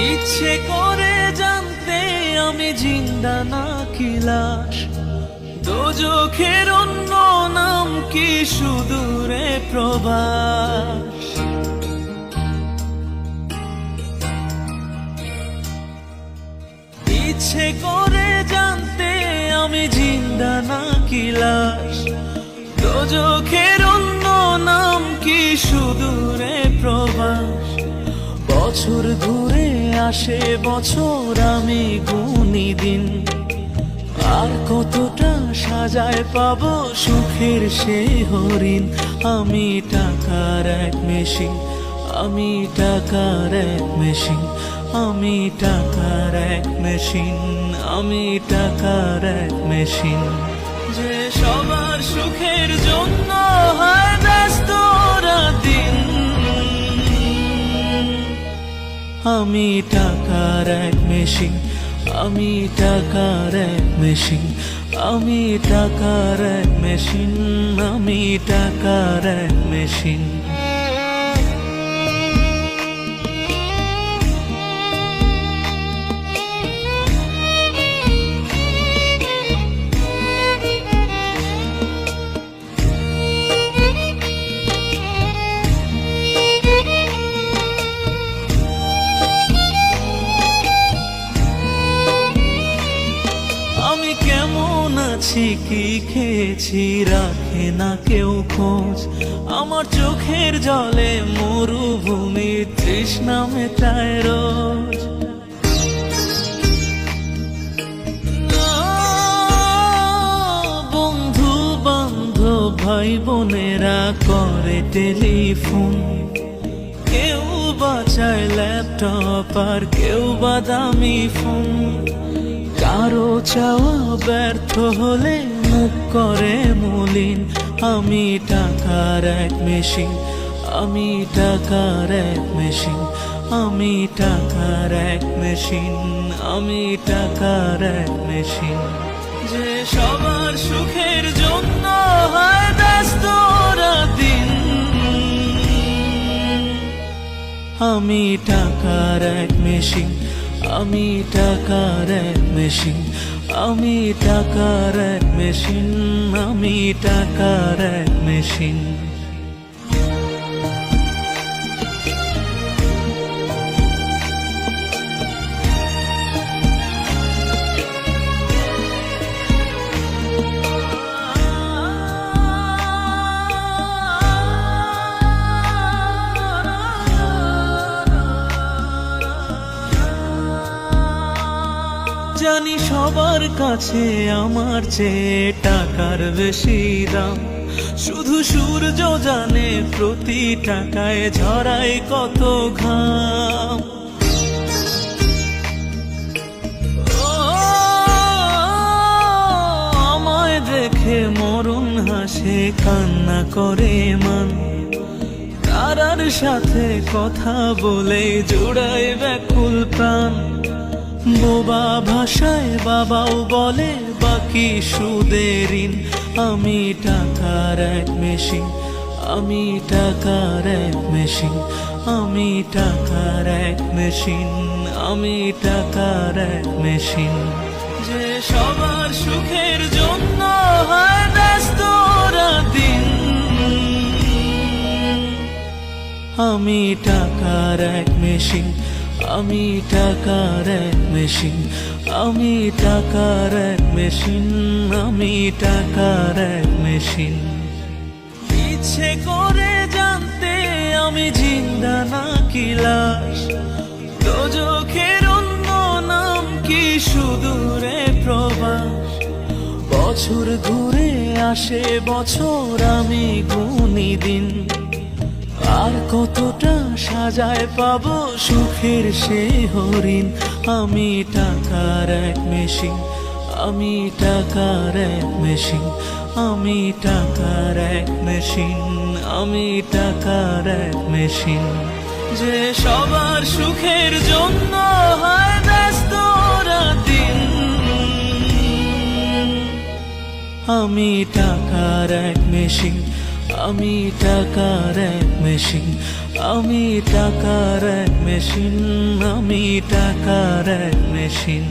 ইচ্ছে করে জানতে আমি জিন্দা নাকি লাশ, দোজখের অন্য নাম কি সুদূরে প্রবাস। ইচ্ছে করে জানতে আমি জিন্দা নাকি লাশ, দোজখের অন্য নাম কি সুদূরে প্রবাস। বছর ঘুরে আসে বছর, আমি গুনি দিন, আর কতটা সাজায় পাবো সুখের সেই হরিণ। আমি টাকার এক মেশিন, আমি টাকার এক মেশিন, আমি টাকার এক মেশিন, আমি টাকার এক মেশিন। যে সবার সুখের জন্য হয় ব্যস্ত দিন, আমি টাকার এক মেশিন, আমি টাকার এক মেশিন, আমি টাকার এক মেশিন, আমি টাকার এক মেশিন। আমি কেমন আছি কি খেয়েছি রাখে না কেউ খোঁজ, আমার চোখের জলে মরুভূমির তৃষ্ণা মেটায় রোজ। বন্ধু বান্ধব ভাই বোনেরা করে টেলিফোন, কেউ বাঁচায় ল্যাপটপ আর কেউ বা দামি ফোন। কারো চাওয়া ব্যর্থ হলে মুখ করে মলিন, আমি টাকার এক মেশিন, আমি টাকার এক মেশিন, আমি টাকার এক মেশিন, আমি টাকার এক মেশিন। যে সবার সুখের জন্য হয় ব্যস্ত দিন, আমি টাকার এক মেশিন, আমি টাকার এক মেশিন, আমি টাকার এক মেশিন, আমি টাকার এক মেশিন। জানি সবার কাছে আমার চেয়ে টাকার বেশি দাম, শুধু সূর্য জানে প্রতি টাকায় ঝরায় কত ঘাম। আমায় দেখে মরণ হাসে কান্না করে মান, তারার সাথে কথা বলে জোড়ায় ব্যাকুল প্রাণ। বোবা ভাষায় বাবাও বলে বাকি সুদের ঋণ, আমি টাকার এক মেশিন, আমি টাকার এক মেশিন, আমি টাকার এক মেশিন, আমি টাকার এক মেশিন। যে সবার সুখের জন্য হয় ব্যস্ত দিন, আমি টাকার এক মেশিন, আমি টাকার এক মেশিন, আমি টাকার এক মেশিন, আমি টাকার এক মেশিন। ইচ্ছে করে জানতে আমি জিন্দা নাকি লাশ, দোজখের অন্য নাম কি সুদূরে প্রবাস। বছর ঘুরে আসে বছর, আমি গুনি দিন, আর কতটা সাজায় পাবো সুখের সেই হরিণ। আমি টাকার এক মেশিন, আমি টাকার এক মেশিন, আমি টাকার এক মেশিন, আমি টাকার এক মেশিন। যে সবার সুখের জন্য হয় ব্যস্ত দিন, আমি টাকার এক মেশিন, আমি টাকার এক মেশিন, আমি টাকার এক মেশিন, আমি টাকার এক মেশিন।